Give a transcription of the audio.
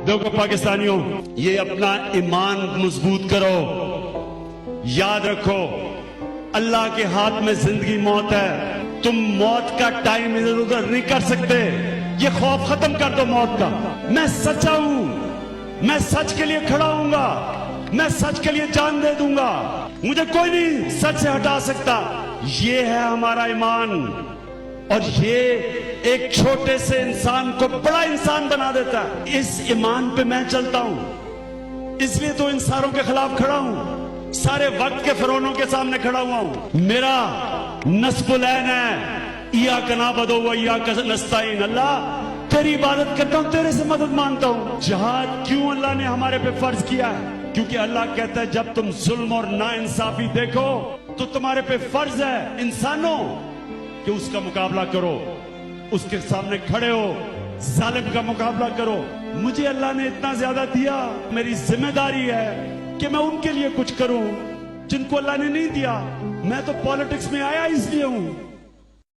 देखो पाकिस्तानियों, ये अपना ईमान मजबूत करो, याद रखो अल्लाह के हाथ में जिंदगी मौत है। तुम मौत का टाइम इधर उधर नहीं कर सकते। ये खौफ खत्म कर दो मौत का। मैं सच्चा हूं, मैं सच के लिए खड़ा हूंगा, मैं सच के लिए जान दे दूंगा, मुझे कोई नहीं सच से हटा सकता। ये है हमारा ईमान, और ये एक छोटे से इंसान को बड़ा इंसान बना देता है। इस ईमान पे मैं चलता हूं, इसलिए तो इन सारों के खिलाफ खड़ा हूं, सारे वक्त के फिरौनों के सामने खड़ा हुआ हूं। मेरा नस्बुल ऐन है, इय्याक नअबुदु व इय्याक नस्तईन। अल्लाह तेरी इबादत करता हूं, तेरे से मदद मांगता हूं। जिहाद क्यों अल्लाह ने हमारे पे फर्ज किया है? क्योंकि अल्लाह कहता है जब तुम जुल्म और नाइंसाफी देखो तो तुम्हारे पे फर्ज है इंसानों कि उसका मुकाबला करो, उसके सामने खड़े हो, जालिम का मुकाबला करो। मुझे अल्लाह ने इतना ज्यादा दिया, मेरी जिम्मेदारी है कि मैं उनके लिए कुछ करूं जिनको अल्लाह ने नहीं दिया। मैं तो पॉलिटिक्स में आया इसलिए हूं